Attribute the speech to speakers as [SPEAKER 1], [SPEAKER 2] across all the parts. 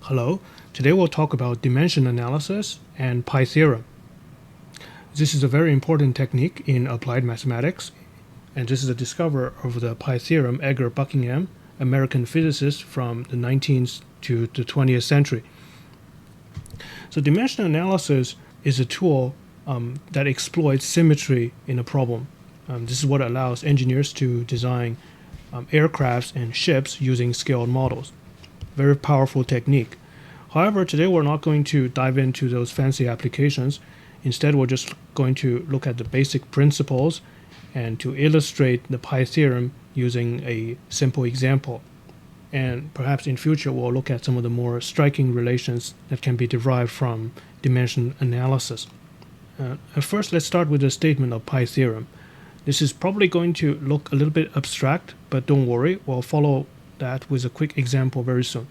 [SPEAKER 1] Hello, today we'll talk about dimension analysis and pi theorem. This is a very important technique in applied mathematics, and this is the discoverer of the pi theorem, Edgar Buckingham, American physicist from the 19th to the 20th century. So dimension analysis is a tool that exploits symmetry in a problem. This is what allows engineers to design aircrafts and ships using scaled models. Very powerful technique. However, today we're not going to dive into those fancy applications. Instead, we're just going to look at the basic principles and to illustrate the pi theorem using a simple example. And perhaps in future, we'll look at some of the more striking relations that can be derived from dimension analysis. First, let's start with the statement of pi theorem. This is probably going to look a little bit abstract, but don't worry, we'll follow that with a quick example very soon.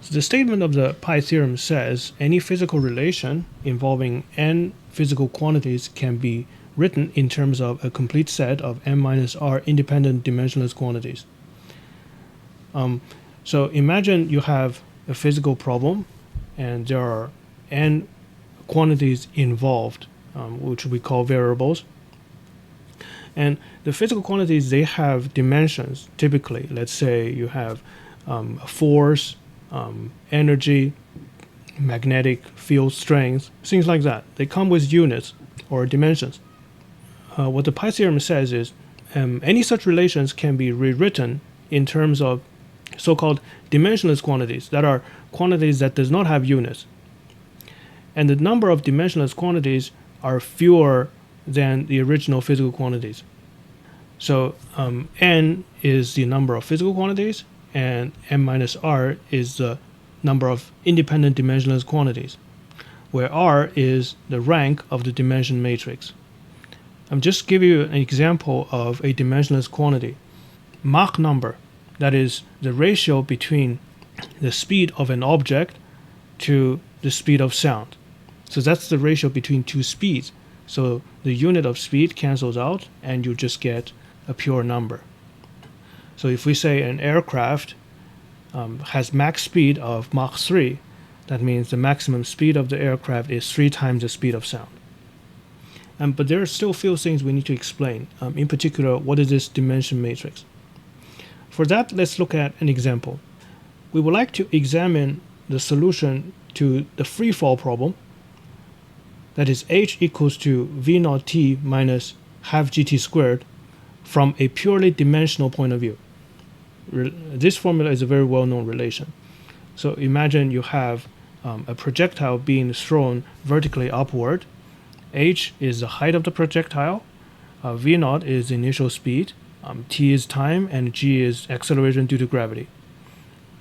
[SPEAKER 1] So the statement of the pi theorem says any physical relation involving n physical quantities can be written in terms of a complete set of n minus r independent dimensionless quantities. So imagine you have a physical problem and there are n quantities involved, which we call variables. And the physical quantities, they have dimensions. Typically, let's say you have force, energy, magnetic field strength, things like that. They come with units or dimensions. What the pi theorem says is any such relations can be rewritten in terms of so-called dimensionless quantities, that are quantities that does not have units. And the number of dimensionless quantities are fewer than the original physical quantities. So n is the number of physical quantities, and n minus r is the number of independent dimensionless quantities, where r is the rank of the dimension matrix. I'm just give you an example of a dimensionless quantity. Mach number, that is the ratio between the speed of an object to the speed of sound. So that's the ratio between two speeds. So the unit of speed cancels out and you just get a pure number. So if we say an aircraft has max speed of Mach 3, that means the maximum speed of the aircraft is 3 times the speed of sound. But there are still a few things we need to explain. In particular, what is this dimension matrix? For that, let's look at an example. We would like to examine the solution to the free fall problem. That is h equals to v naught t minus half gt squared from a purely dimensional point of view. This formula is a very well-known relation. So imagine you have a projectile being thrown vertically upward. H is the height of the projectile, v naught is the initial speed, t is time, and g is acceleration due to gravity.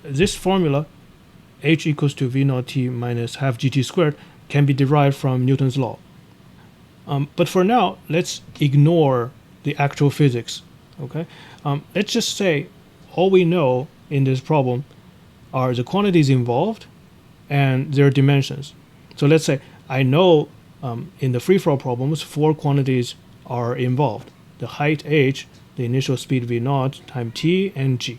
[SPEAKER 1] This formula, h equals to v naught t minus half gt squared, can be derived from Newton's law. But for now, let's ignore the actual physics. Okay, let's just say all we know in this problem are the quantities involved and their dimensions. So let's say I know in the free fall problems 4 quantities are involved: the height h, the initial speed v naught, time t, and g.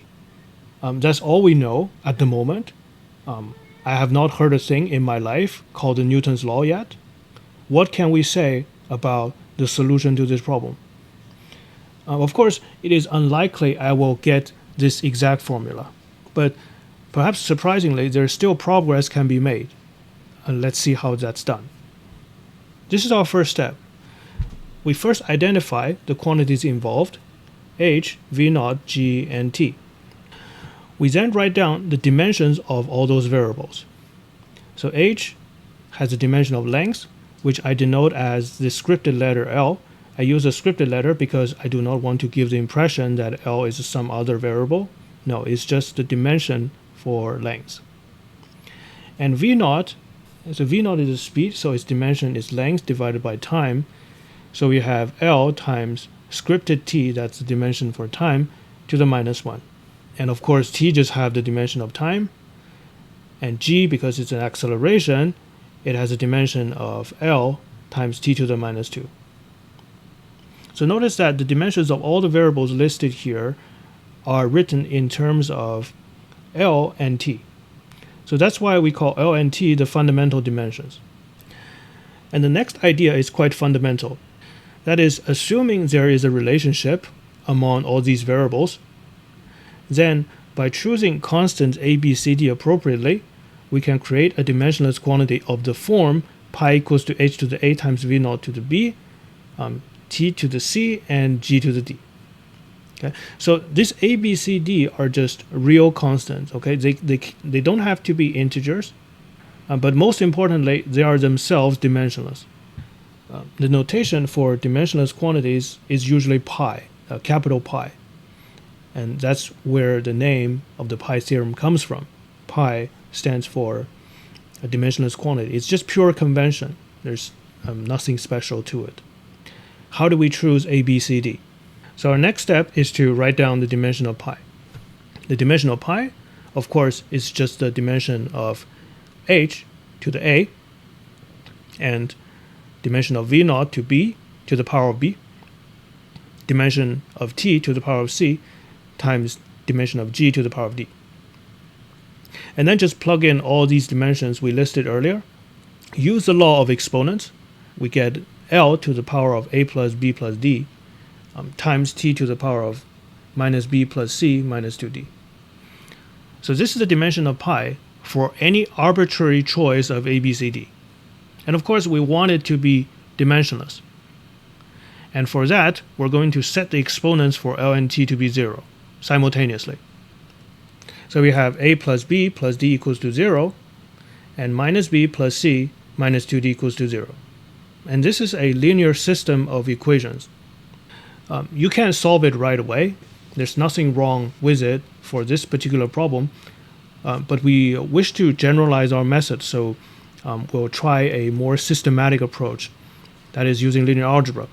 [SPEAKER 1] That's all we know at the moment. I have not heard a thing in my life called Newton's law yet. What can we say about the solution to this problem? Of course, it is unlikely I will get this exact formula, but perhaps surprisingly, there still progress can be made. Let's see how that's done. This is our first step. We first identify the quantities involved: h, v naught, g, and t. We then write down the dimensions of all those variables. So h has a dimension of length, which I denote as the scripted letter L. I use a scripted letter because I do not want to give the impression that L is some other variable. No, it's just the dimension for length. And v naught, so v naught is the speed, so its dimension is length divided by time. So we have L times scripted t, that's the dimension for time, to the minus 1. And of course, t just have the dimension of time. And g, because it's an acceleration, it has a dimension of L times t to the minus 2. So notice that the dimensions of all the variables listed here are written in terms of L and t. So that's why we call L and T the fundamental dimensions. And the next idea is quite fundamental. That is, assuming there is a relationship among all these variables, then by choosing constants a, b, c, d appropriately, we can create a dimensionless quantity of the form pi equals to h to the a times v naught to the b, t to the c, and g to the d. Okay, so this a, b, c, d are just real constants. Okay, they don't have to be integers, but most importantly, they are themselves dimensionless. The notation for dimensionless quantities is usually pi, capital Pi, and that's where the name of the pi theorem comes from. Pi stands for a dimensionless quantity. It's just pure convention. There's nothing special to it. How do we choose a, b, c, d? So our next step is to write down the dimension of pi. The dimension of pi, of course, is just the dimension of h to the a, and dimension of v naught to b to the power of b, dimension of t to the power of c, times dimension of g to the power of d. And then just plug in all these dimensions we listed earlier. Use the law of exponents. We get L to the power of a plus b plus d times t to the power of minus b plus c minus 2d. So this is the dimension of pi for any arbitrary choice of a, b, c, d. And of course, we want it to be dimensionless. And for that, we're going to set the exponents for L and T to be 0 simultaneously. So we have a plus b plus d equals to 0, and minus b plus c minus 2d equals to 0. And this is a linear system of equations. You can't solve it right away. There's nothing wrong with it for this particular problem, but we wish to generalize our method, so we'll try a more systematic approach, that is using linear algebra.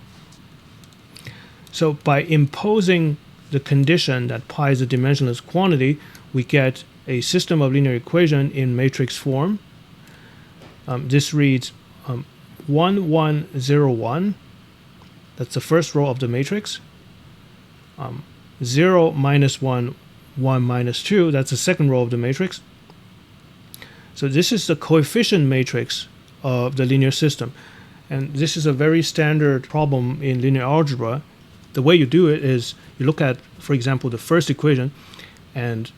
[SPEAKER 1] So by imposing the condition that pi is a dimensionless quantity, we get a system of linear equation in matrix form. This reads 1, 1, 0, 1. That's the first row of the matrix. 0, minus 1, 1, minus 2. That's the second row of the matrix. So this is the coefficient matrix of the linear system. And this is a very standard problem in linear algebra. The way you do it is you look at, for example, the first equation and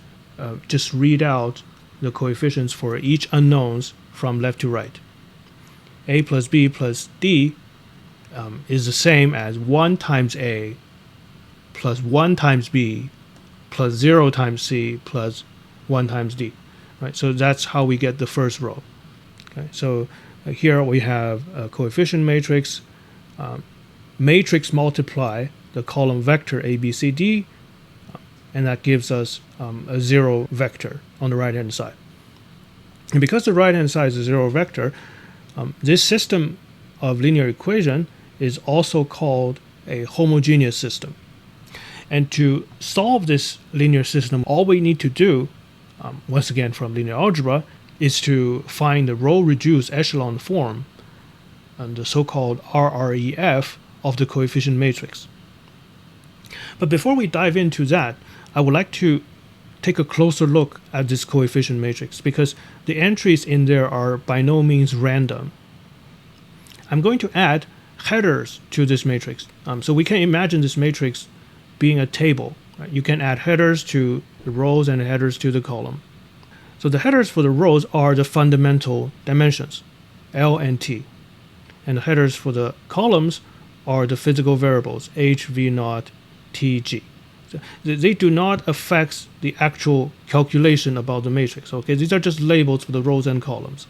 [SPEAKER 1] just read out the coefficients for each unknowns from left to right. A plus b plus d is the same as 1 times a plus 1 times b plus 0 times c plus 1 times d. Right? So that's how we get the first row. Okay? So here we have a coefficient matrix. Matrix multiply the column vector a, b, c, d, and that gives us a 0 vector on the right-hand side. And because the right-hand side is a 0 vector, this system of linear equation is also called a homogeneous system. And to solve this linear system, all we need to do, once again from linear algebra, is to find the row-reduced echelon form, the so-called RREF of the coefficient matrix. But before we dive into that, I would like to take a closer look at this coefficient matrix, because the entries in there are by no means random. I'm going to add headers to this matrix. So we can imagine this matrix being a table. Right? You can add headers to the rows and headers to the column. So the headers for the rows are the fundamental dimensions, L and T. And the headers for the columns are the physical variables, H, V naught, T, G. So they do not affect the actual calculation about the matrix. Okay, these are just labels for the rows and columns.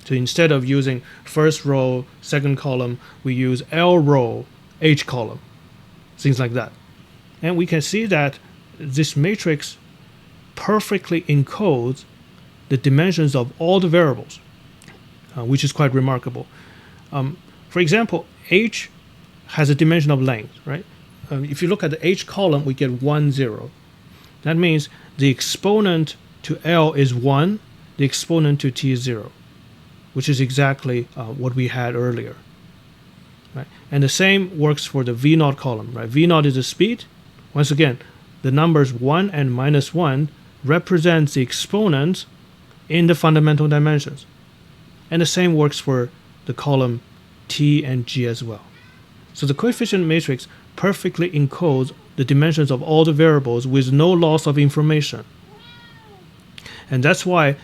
[SPEAKER 1] So instead of using first row, second column, we use L row, H column, things like that. And we can see that this matrix perfectly encodes the dimensions of all the variables, which is quite remarkable. For example, H has a dimension of length, right? If you look at the H column, we get 1, 0. That means the exponent to L is 1, the exponent to T is 0, which is exactly what we had earlier. Right? And the same works for the V naught column. Right? V naught is the speed. Once again, the numbers 1 and minus 1 represents the exponents in the fundamental dimensions. And the same works for the column T and G as well. So the coefficient matrix perfectly encodes the dimensions of all the variables with no loss of information. And that's why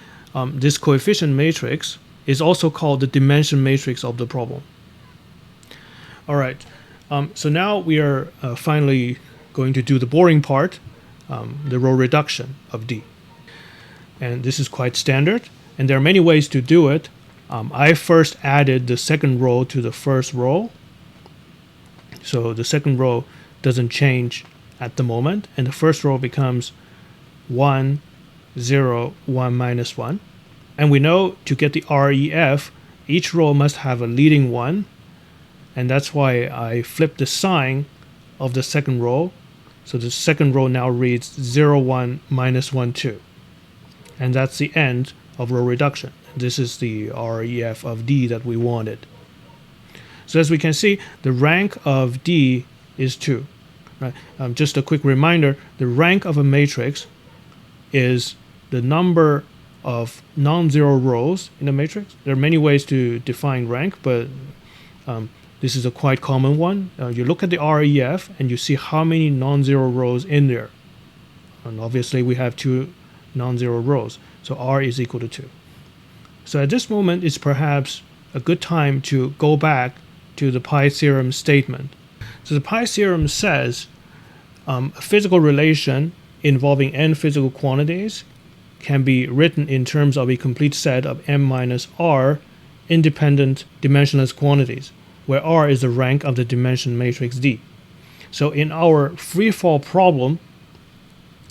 [SPEAKER 1] this coefficient matrix is also called the dimension matrix of the problem. All right, so now we are finally going to do the boring part, the row reduction of D. And this is quite standard, and there are many ways to do it. I first added the second row to the first row. So the second row doesn't change at the moment, and the first row becomes 1, 0, 1, minus 1. And we know to get the REF, each row must have a leading 1, and that's why I flipped the sign of the second row. So the second row now reads 0, 1, minus 1, 2. And that's the end of row reduction. This is the REF of D that we wanted. So as we can see, the rank of D is 2. Right? Just a quick reminder, the rank of a matrix is the number of non-zero rows in a matrix. There are many ways to define rank, but this is a quite common one. You look at the REF and you see how many non-zero rows in there. And obviously we have 2 non-zero rows, so R is equal to 2. So at this moment, it's perhaps a good time to go back to the pi theorem statement. So the pi theorem says a physical relation involving n physical quantities can be written in terms of a complete set of m minus r independent dimensionless quantities, where r is the rank of the dimension matrix D. So in our free fall problem,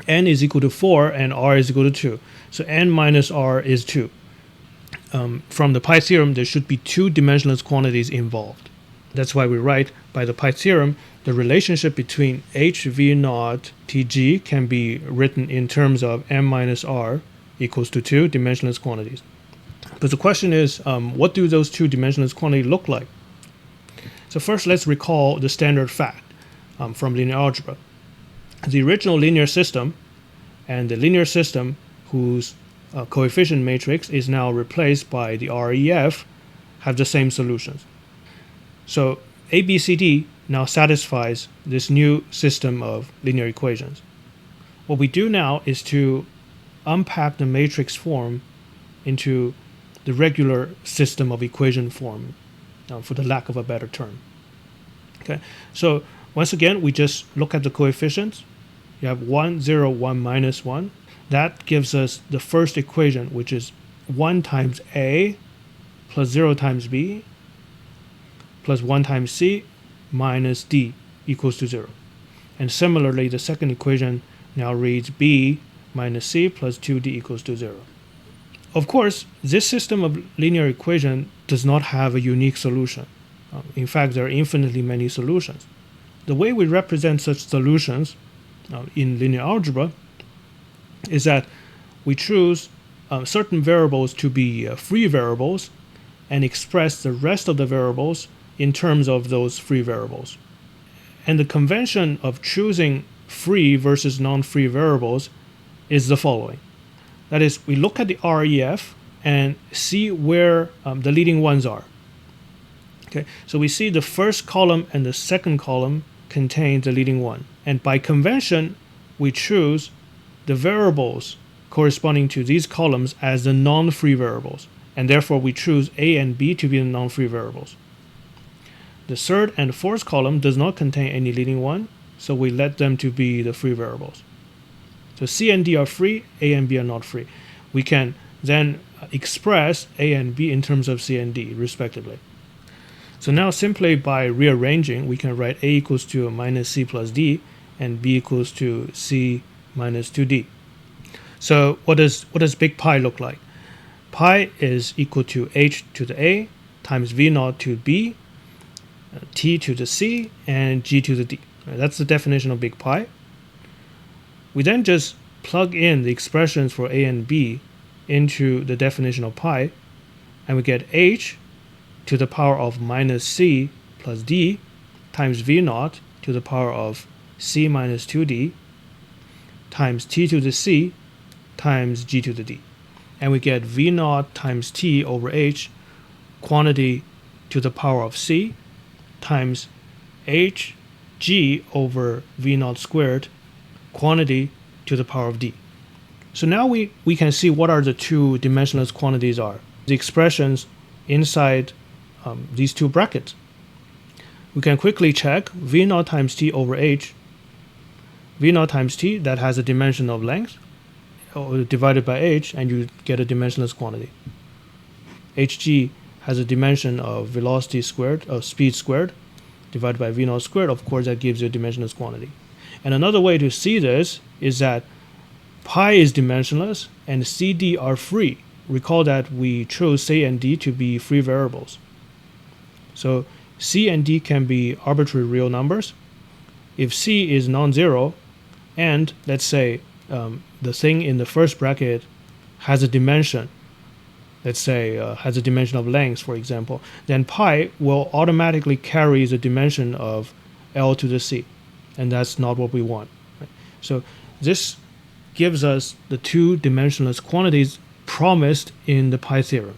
[SPEAKER 1] n is equal to 4 and r is equal to 2. So n minus r is 2. From the pi theorem, there should be 2 dimensionless quantities involved. That's why we write, by the pi theorem, the relationship between HV naught Tg can be written in terms of m minus r equals to 2 dimensionless quantities. But the question is, what do those 2 dimensionless quantities look like? So first, let's recall the standard fact from linear algebra. The original linear system and the linear system whose coefficient matrix is now replaced by the REF have the same solutions. So ABCD now satisfies this new system of linear equations. What we do now is to unpack the matrix form into the regular system of equation form, for the lack of a better term. Okay, so once again, we just look at the coefficients. You have 1, 0, 1, minus 1. That gives us the first equation, which is 1 times A plus 0 times B plus 1 times C minus D equals to 0. And similarly, the second equation now reads B minus C plus 2D equals to 0. Of course, this system of linear equation does not have a unique solution. In fact, there are infinitely many solutions. The way we represent such solutions in linear algebra is that we choose certain variables to be free variables and express the rest of the variables in terms of those free variables. And the convention of choosing free versus non-free variables is the following. That is, we look at the REF and see where the leading ones are. Okay, so we see the first column and the second column contain the leading one. And by convention, we choose the variables corresponding to these columns as the non-free variables. And therefore, we choose A and B to be the non-free variables. The third and fourth column does not contain any leading one, so we let them to be the free variables. So C and D are free, A and B are not free. We can then express A and B in terms of C and D, respectively. So now simply by rearranging, we can write A equals to minus C plus D and B equals to C minus 2D. So what does big pi look like? Pi is equal to H to the A times V naught to B, T to the C, and G to the D. That's the definition of big pi. We then just plug in the expressions for A and B into the definition of pi, and we get H to the power of minus C plus D times V naught to the power of C minus 2D times T to the C times G to the D. and we get V naught times T over H, quantity to the power of C, times Hg over V naught squared, quantity to the power of D. So now we can see what are the two dimensionless quantities are. The expressions inside these two brackets. We can quickly check V naught times T over H. V naught times T, that has a dimension of length, divided by H, and you get a dimensionless quantity. Hg has a dimension of velocity squared, of speed squared, divided by V naught squared. Of course, that gives you a dimensionless quantity. And another way to see this is that pi is dimensionless and C, D are free. Recall that we chose C and D to be free variables. So C and D can be arbitrary real numbers. If C is non-zero, and let's say the thing in the first bracket has a dimension, let's say has a dimension of length, for example, then pi will automatically carry the dimension of L to the C, and that's not what we want. Right? So this gives us the two dimensionless quantities promised in the pi theorem.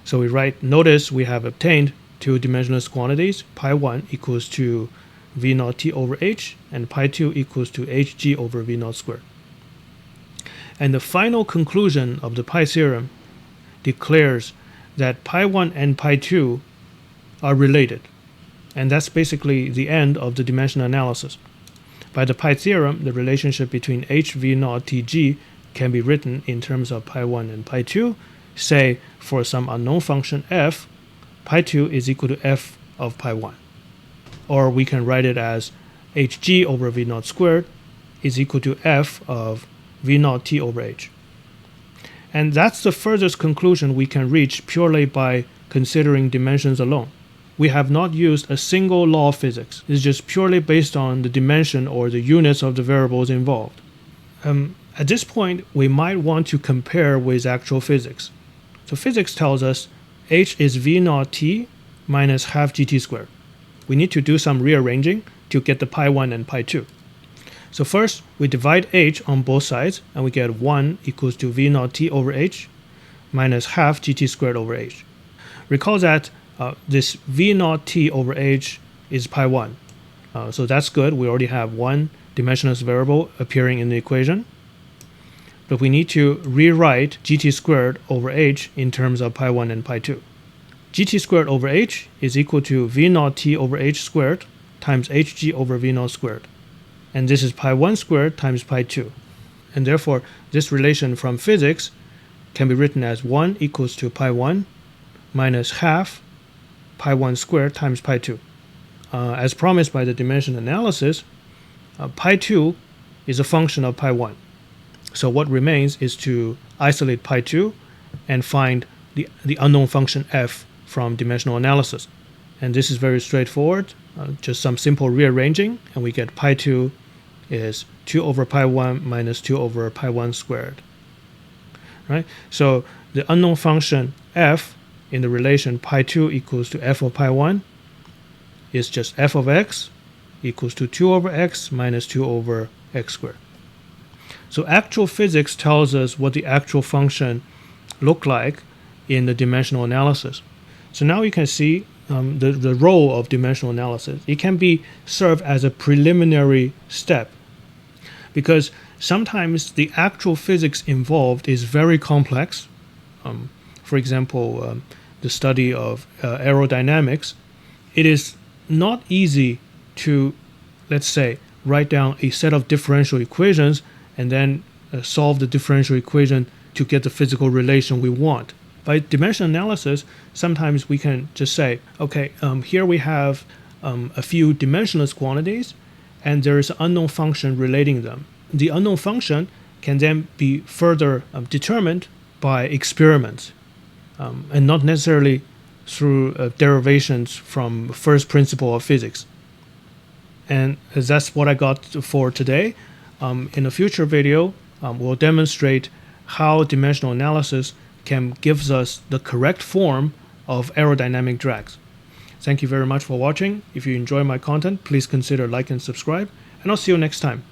[SPEAKER 1] So we write, notice we have obtained two dimensionless quantities, pi 1 equals to V naught T over H, and pi 2 equals to Hg over V naught squared. And the final conclusion of the pi theorem declares that pi 1 and pi 2 are related. And that's basically the end of the dimensional analysis. By the pi theorem, the relationship between H V naught Tg can be written in terms of pi 1 and pi 2. Say, for some unknown function f, pi 2 is equal to f of pi 1. Or we can write it as Hg over V naught squared is equal to f of V naught T over H. And that's the furthest conclusion we can reach purely by considering dimensions alone. We have not used a single law of physics. It's just purely based on the dimension or the units of the variables involved. At this point, we might want to compare with actual physics. So physics tells us H is V naught T minus half gt squared. We need to do some rearranging to get the pi 1 and pi 2. So first, we divide H on both sides, and we get 1 equals to V naught T over H minus half gt squared over H. Recall that this V naught T over H is pi 1. So that's good. We already have one dimensionless variable appearing in the equation. But we need to rewrite gt squared over H in terms of pi 1 and pi 2. Gt squared over H is equal to V naught T over H squared times Hg over V naught squared. And this is pi 1 squared times pi 2. And therefore, this relation from physics can be written as 1 equals to pi 1 minus half pi 1 squared times pi 2. As promised by the dimension analysis, pi 2 is a function of pi 1. So what remains is to isolate pi 2 and find the unknown function f from dimensional analysis. And this is very straightforward, just some simple rearranging, and we get pi 2 is 2 over pi 1 minus 2 over pi 1 squared. Right? So the unknown function f in the relation pi 2 equals to f of pi 1 is just f of x equals to 2 over x minus 2 over x squared. So actual physics tells us what the actual function look like in the dimensional analysis. So now you can see the role of dimensional analysis. It can be served as a preliminary step because sometimes the actual physics involved is very complex. For example, the study of aerodynamics. It is not easy to, let's say, write down a set of differential equations and then solve the differential equation to get the physical relation we want. By dimensional analysis, sometimes we can just say, okay, here we have a few dimensionless quantities, and there is an unknown function relating them. The unknown function can then be further determined by experiments, and not necessarily through derivations from first principle of physics. And that's what I got for today. In a future video, we'll demonstrate how dimensional analysis can give us the correct form of aerodynamic drags. Thank you very much for watching. If you enjoy my content, please consider like and subscribe, and I'll see you next time.